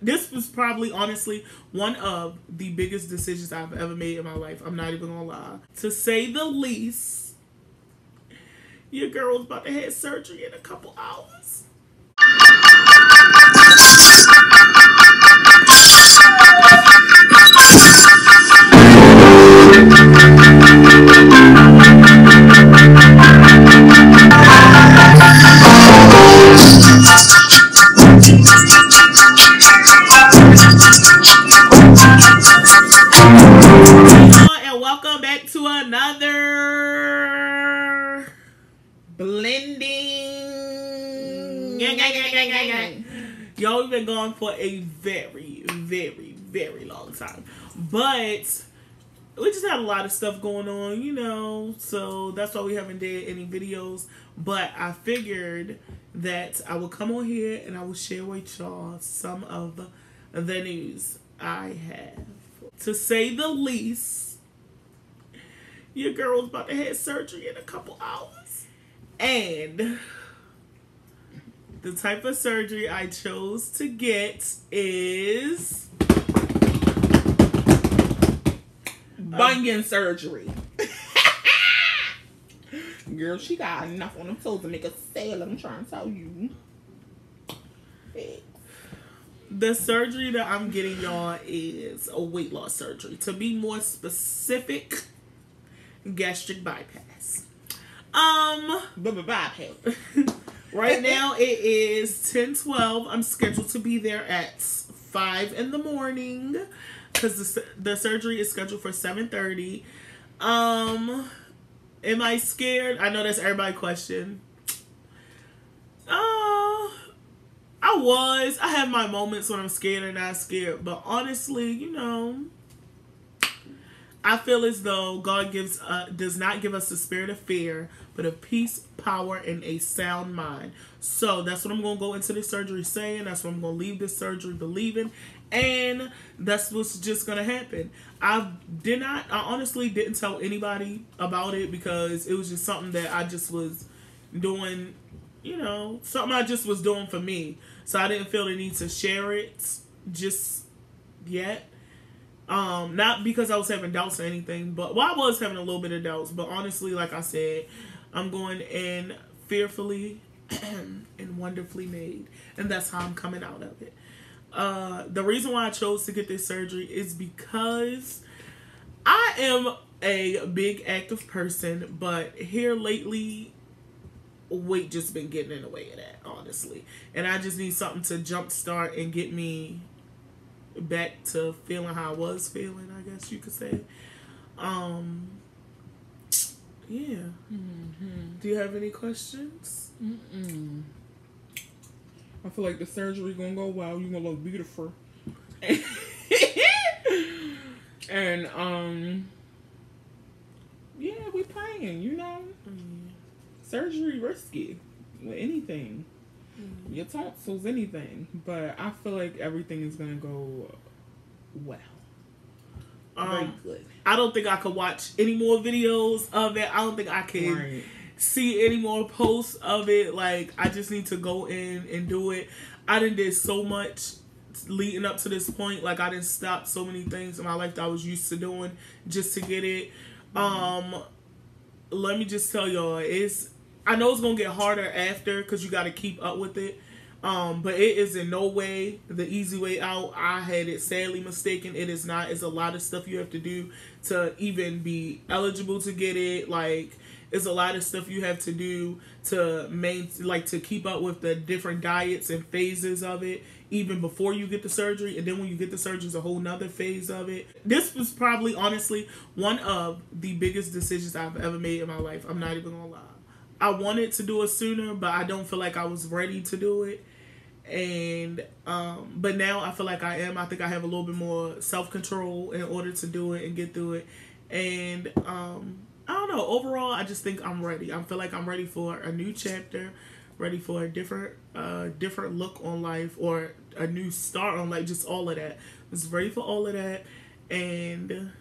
This was probably, honestly, one of the biggest decisions I've ever made in my life. I'm not even gonna lie. To say the least, your girl's about to have surgery in a couple hours. And welcome back to another blending. Y'all, we've been going for a very, very, very long time. But we just had a lot of stuff going on, you know, so that's why we haven't did any videos. But I figured that I would come on here and I will share with y'all some of the news I have. To say the least, your girl's about to have surgery in a couple hours. And the type of surgery I chose to get is bunion surgery. Girl, she got enough on them toes to make a salad. I'm trying to tell you. The surgery that I'm getting, y'all, is a weight loss surgery. To be more specific, gastric bypass. Bypass. Right now it is 10:12. I'm scheduled to be there at 5 in the morning because the surgery is scheduled for 7:30. Am I scared? I know that's everybody's question. I have my moments when I'm scared and not scared, but honestly, you know, I feel as though God does not give us the spirit of fear, but of peace, power, and a sound mind. So that's what I'm going to go into this surgery saying. That's what I'm going to leave this surgery believing. And that's what's just going to happen. I honestly didn't tell anybody about it because it was just something that I just was doing, you know, something I just was doing for me. So I didn't feel the need to share it just yet. Not because I was having doubts or anything, but I was having a little bit of doubts. But honestly, like I said, I'm going in fearfully and wonderfully made, and that's how I'm coming out of it. The reason why I chose to get this surgery is because I am a big active person, but here lately, weight just been getting in the way of that, honestly. And I just need something to jumpstart and get me back to feeling how I was feeling, I guess you could say. Yeah. Mm-hmm. Do you have any questions? I feel like the surgery gonna go well. You gonna look beautiful. And yeah, we praying, you know. Surgery risky with anything. Your tonsils, anything. But I feel like everything is gonna go well. Very good. I don't think I could watch any more videos of it. I don't think I can see any more posts of it. Like, I just need to go in and do it. I done did so much leading up to this point. Like, I didn't stop so many things in my life that I was used to doing just to get it. Let me just tell y'all, I know it's gonna get harder after because you got to keep up with it. But it is in no way the easy way out. I had it sadly mistaken. It is not. It's a lot of stuff you have to do to even be eligible to get it. Like, it's a lot of stuff you have to do to to keep up with the different diets and phases of it, even before you get the surgery. And then when you get the surgery, it's a whole nother phase of it. This was probably, honestly, one of the biggest decisions I've ever made in my life. I'm not even gonna lie. I wanted to do it sooner, but I don't feel like I was ready to do it. And but now I feel like I am. I think I have a little bit more self-control in order to do it and get through it. And I don't know, overall I just think I'm ready. I feel like I'm ready for a new chapter, ready for a different look on life, or a new start on life, just all of that. I was ready for all of that. And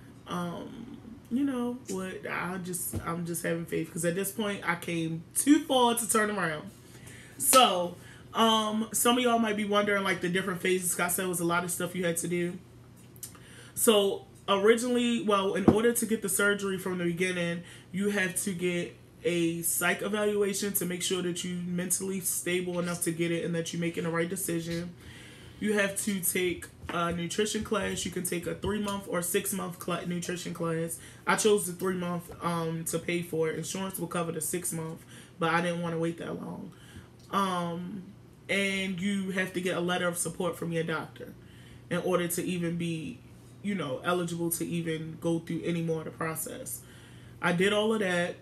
you know what, I'm just having faith, because at this point I came too far to turn around. So Some of y'all might be wondering like the different phases. Scott said it was a lot of stuff you had to do. So originally, well, in order to get the surgery from the beginning, you have to get a psych evaluation to make sure that you're mentally stable enough to get it and that you're making the right decision. You have to take a nutrition class. You can take a 3-month or 6-month nutrition class. I chose the 3-month to pay for it. Insurance will cover the 6-month, but I didn't want to wait that long. And you have to get a letter of support from your doctor in order to even be, eligible to even go through any more of the process. I did all of that.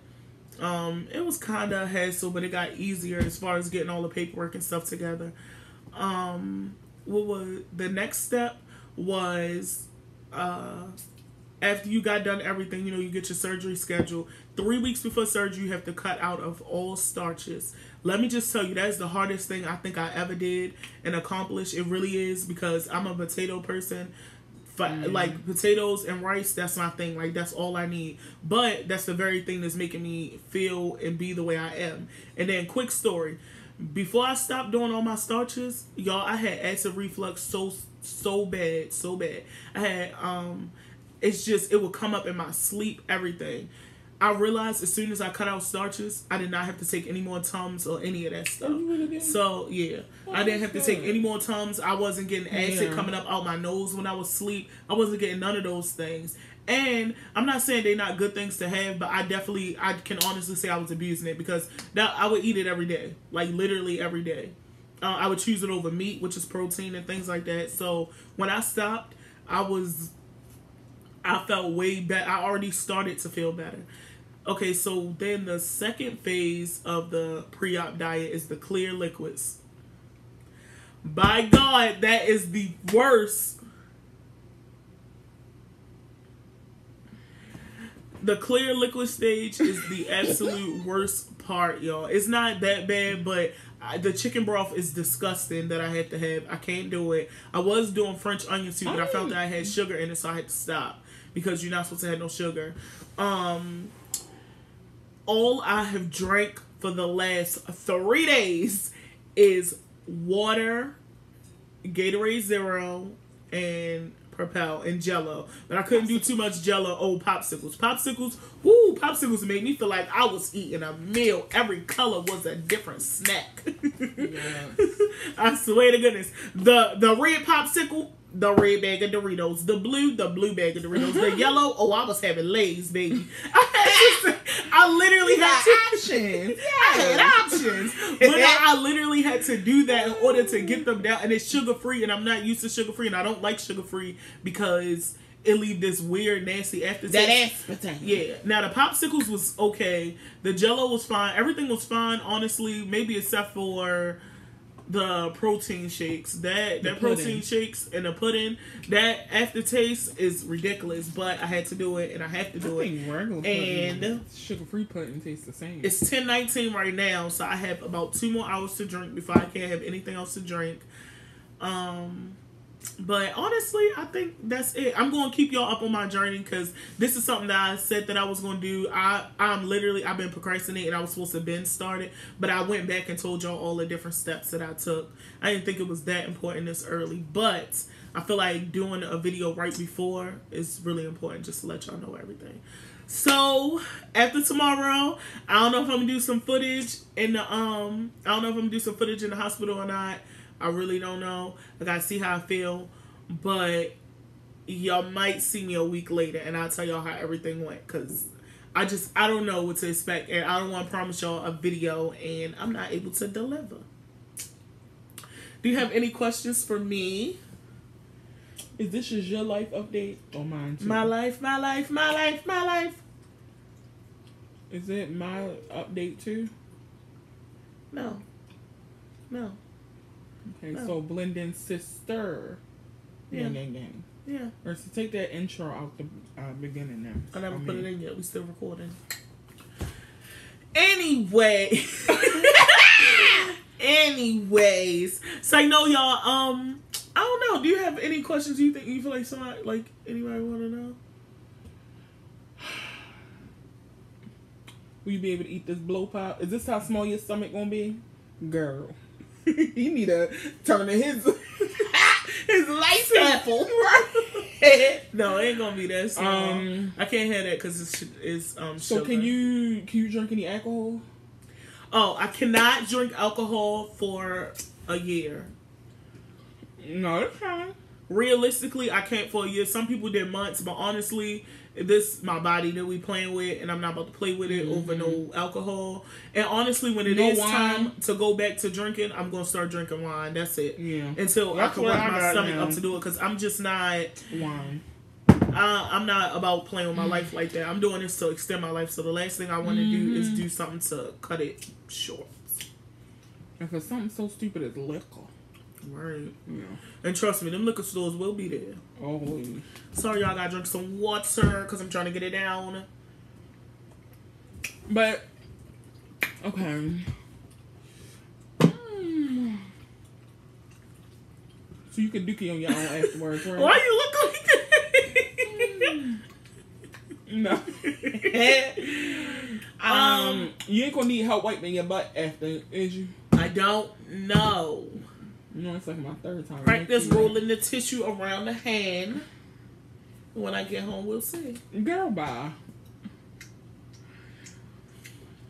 It was kind of a hassle, but it got easier as far as getting all the paperwork and stuff together. What was the next step was after you got done everything, you get your surgery scheduled. 3 weeks before surgery, you have to cut out of all starches. Let me just tell you, that is the hardest thing I think I ever did and accomplished. It really is, because I'm a potato person. Like potatoes and rice, that's my thing. Like, that's all I need. But that's the very thing that's making me feel and be the way I am. And then, quick story. Before I stopped doing all my starches, y'all, I had acid reflux so bad. I had it would come up in my sleep, everything. I realized as soon as I cut out starches, I did not have to take any more Tums or any of that stuff. Oh, you really did? So, yeah. I didn't have to take any more Tums. I wasn't getting acid coming up out my nose when I was asleep. I wasn't getting none of those things. And I'm not saying they're not good things to have, but I can honestly say I was abusing it, because I would eat it every day. Like, literally every day. I would choose it over meat, which is protein and things like that. So, when I stopped, I felt way better. I already started to feel better. Okay, so then the second phase of the pre-op diet is the clear liquids. By God, that is the worst. The clear liquid stage is the absolute worst part, y'all. It's not that bad, but the chicken broth is disgusting that I had to have. I can't do it. I was doing French onion soup, but I felt that I had sugar in it, so I had to stop, because you're not supposed to have no sugar. All I have drank for the last 3 days is water, Gatorade Zero, and Propel, and Jello. But I couldn't do too much Jello. Popsicles. Popsicles made me feel like I was eating a meal. Every color was a different snack. Yes. I swear to goodness. The red popsicle, the red bag of Doritos. The blue bag of Doritos. The yellow, I was having Lay's, baby. I literally had options. I had options. But I literally had to do that in order to get them down. And it's sugar-free, and I'm not used to sugar-free, and I don't like sugar-free because it leave this weird, nasty aftertaste. That aspartame. Yeah. Now, the popsicles was okay. The Jello was fine. Everything was fine, honestly, maybe except for the protein shakes. That protein shakes and the pudding, that aftertaste is ridiculous, but I had to do it, and I have to do it. Regular pudding and sugar-free pudding tastes the same. It's 10:19 right now, so I have about 2 more hours to drink before I can't have anything else to drink. But honestly, I think that's it. I'm going to keep y'all up on my journey, because this is something that I said that I was going to do. I've been procrastinating. I was supposed to have been started, but I went back and told y'all all the different steps that I took. I didn't think it was that important this early, but I feel like doing a video right before is really important, just to let y'all know everything. So after tomorrow, I don't know if I'm gonna do some footage in the hospital or not. I really don't know. I gotta see how I feel. But y'all might see me a week later, and I'll tell y'all how everything went. Because I don't know what to expect. And I don't want to promise y'all a video, and I'm not able to deliver. Do you have any questions for me? Is this just your life update or mine too? My life. Is it my update too? No. Okay, so Blending sister. Yeah. Gang. Yeah. Or so take that intro out the beginning now. I never put it in yet. We still recording. Anyways, so I know y'all. I don't know. Do you have any questions? You feel like anybody want to know? Will you be able to eat this blow pop? Is this how small your stomach gonna be, girl? He need to turn in his life Sample. right. No, it ain't gonna be that. So I can't have that because it's So sugar. can you drink any alcohol? Oh, I cannot drink alcohol for a year. No, that's fine. Realistically, I can't for a year. Some people did months, but honestly, this my body that we playing with, and I'm not about to play with it over no alcohol. And honestly, when it is time to go back to drinking, I'm gonna start drinking wine. That's it. Yeah. Until That's I can what work I my got stomach now. up to do it, because I'm just not. Wine. I'm not about playing with my life like that. I'm doing this to extend my life. So the last thing I want to do is do something to cut it short. Because something so stupid as liquor. Right. Yeah. And trust me, them liquor stores will be there. Oh. Sorry, y'all gotta drink some water because I'm trying to get it down. But okay. So you can dookie on your own afterwards, right? Why you look like No. You ain't gonna need help wiping your butt after, is you? I don't know. You know, it's like my third time. Practice rolling the tissue around the hand. When I get home, we'll see. Girl, bye.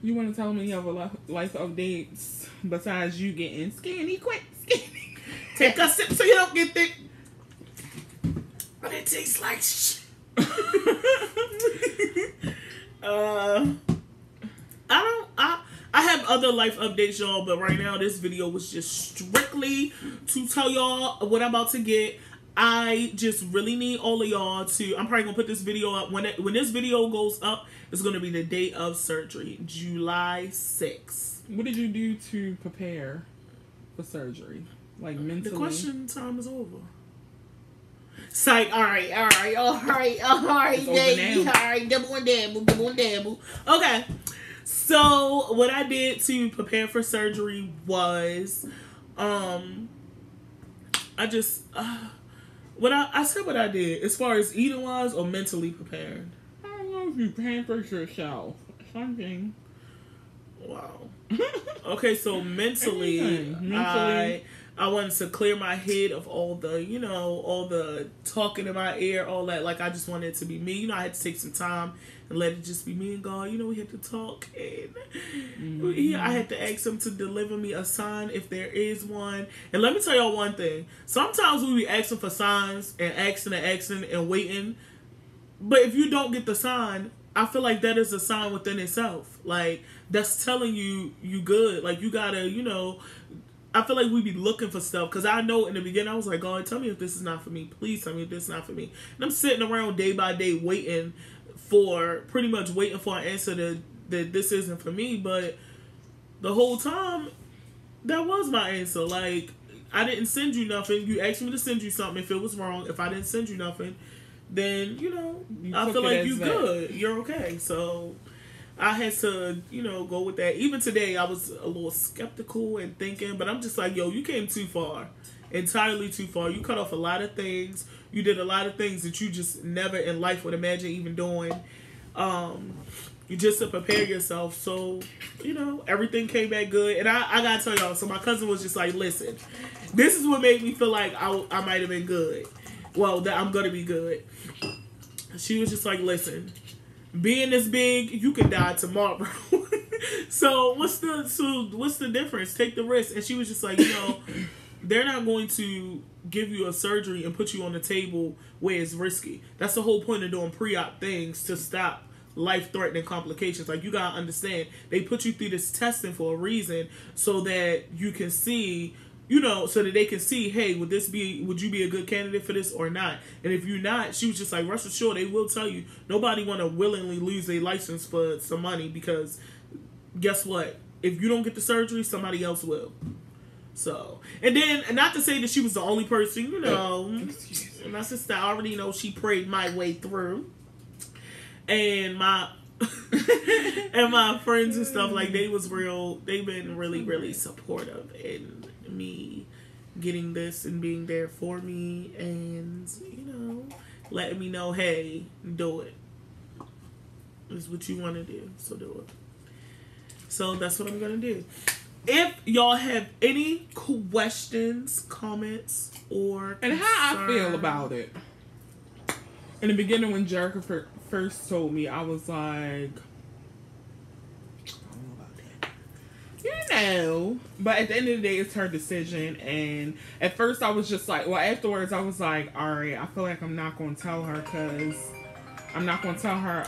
You want to tell me you have a life updates besides you getting skinny quick? Skinny. Take a sip so you don't get thick. But it tastes like shit. I have other life updates, y'all, but right now this video was just strictly to tell y'all what I'm about to get. I just really need all of y'all to. I'm probably gonna put this video up when this video goes up. It's gonna be the date of surgery, July 6th. What did you do to prepare for surgery? Like mentally? The question time is over. Psych. All right. Baby. All right. Double and dabble. Okay. So what I did to prepare for surgery was, I said what I did as far as eating wise or mentally prepared. I don't know if you pampered yourself. Something. Wow. Okay, so mentally, I wanted to clear my head of all the talking in my ear, all that. Like, I just wanted it to be me. I had to take some time and let it just be me and God. We had to talk, and I had to ask him to deliver me a sign if there is one. And let me tell y'all one thing. Sometimes we be asking for signs and asking and waiting. But if you don't get the sign, I feel like that is a sign within itself. Like, that's telling you good. Like, you gotta, I feel like we be looking for stuff. Because I know in the beginning, I was like, God, tell me if this is not for me. Please tell me if this is not for me. And I'm sitting around day by day pretty much waiting for an answer that this isn't for me. But the whole time, that was my answer. Like, I didn't send you nothing. You asked me to send you something if it was wrong. If I didn't send you nothing, then, I feel like you good. You're okay. So I had to, go with that. Even today, I was a little skeptical and thinking, but I'm just like, yo, you came too far. Entirely too far. You cut off a lot of things. You did a lot of things that you just never in life would imagine even doing. You just to prepare yourself. So, everything came back good. And I gotta tell y'all, so my cousin was just like, listen, this is what made me feel like I might have been good. Well, that I'm gonna be good. She was just like, listen, being this big, you can die tomorrow. So what's the difference? Take the risk. And she was just like, they're not going to give you a surgery and put you on the table where it's risky. That's the whole point of doing pre-op things, to stop life-threatening complications. Like, you gotta understand, they put you through this testing for a reason, so that you can see, so that they can see, hey, would you be a good candidate for this or not? And if you're not, she was just like, rest assured, they will tell you. Nobody want to willingly lose their license for some money, because guess what? If you don't get the surgery, somebody else will. So, and then, not to say that she was the only person, my sister, I already know she prayed my way through. And my friends and stuff, like, they've been really, really supportive in me getting this and being there for me, and, letting me know, hey, do it. It's what you want to do, so do it. So that's what I'm going to do. if y'all have any questions, comments, or And how I feel concern- about it. In the beginning, when Jerica first told me, I was like, I don't know about that. You know. But at the end of the day, it's her decision. And at first, I was just like, well, afterwards, I was like, all right, I feel like I'm not going to tell her because I'm not going to tell her,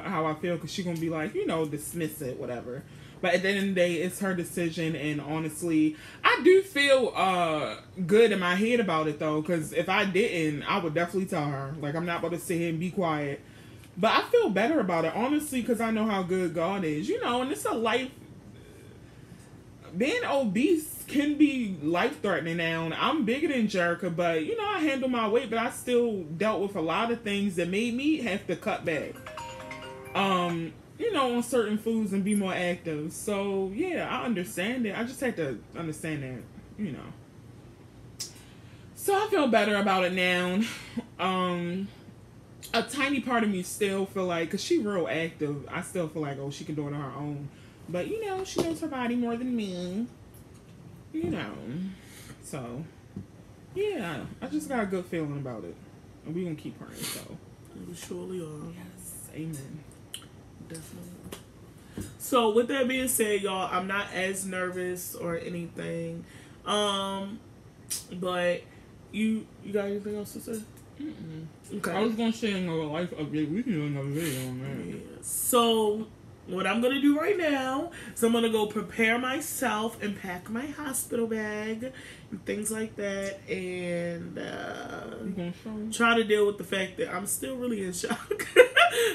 how I feel because she's going to be like, you know, dismiss it, whatever. But at the end of the day, it's her decision. And honestly, I do feel good in my head about it, though. Because if I didn't, I would definitely tell her. Like, I'm not about to sit here and be quiet. But I feel better about it, honestly, because I know how good God is. You know, and it's a life... Being obese can be life-threatening now. And I'm bigger than Jerica, but, you know, I handle my weight. But I still dealt with a lot of things that made me have to cut back. You know, on certain foods and be more active. So, yeah, I understand it. I just had to understand that, you know. So, I feel better about it now. A tiny part of me still feel like, because she real active, I still feel like, oh, she can do it on her own. But, you know, she knows her body more than me. You know. So, yeah, I just got a good feeling about it. And we going to keep praying, so. We surely are. Yes, amen. Definitely. So with that being said, y'all, I'm not as nervous or anything. But you got anything else to say? Okay. I was gonna say another life update. We can do another video on that. Yeah. So what I'm gonna do right now is I'm gonna go prepare myself and pack my hospital bag and things like that, and You gonna show? try to deal with the fact that I'm still really in shock.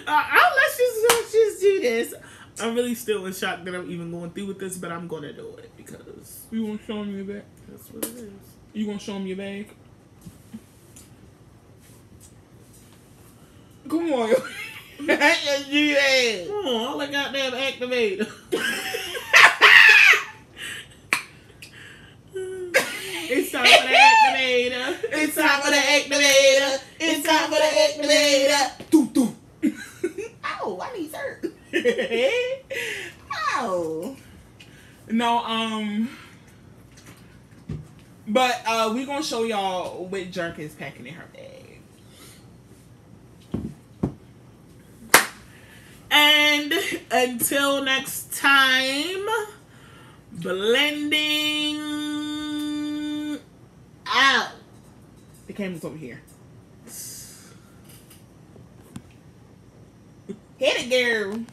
Let's just do this. I'm really still in shock that I'm even going through with this, but I'm gonna do it because You gonna show me your bag? that's what it is. You gonna show me your bag? Come on. Let's do that. Come on, all I got damn activator. It's time for the activator. It's time for the activator. It's time for the activator. Doo doo. Ow, I need hurt. Ow. No, but we gonna show y'all what Jerica is packing in her bag. And until next time, blending out. The camera's over here. Hit it, girl.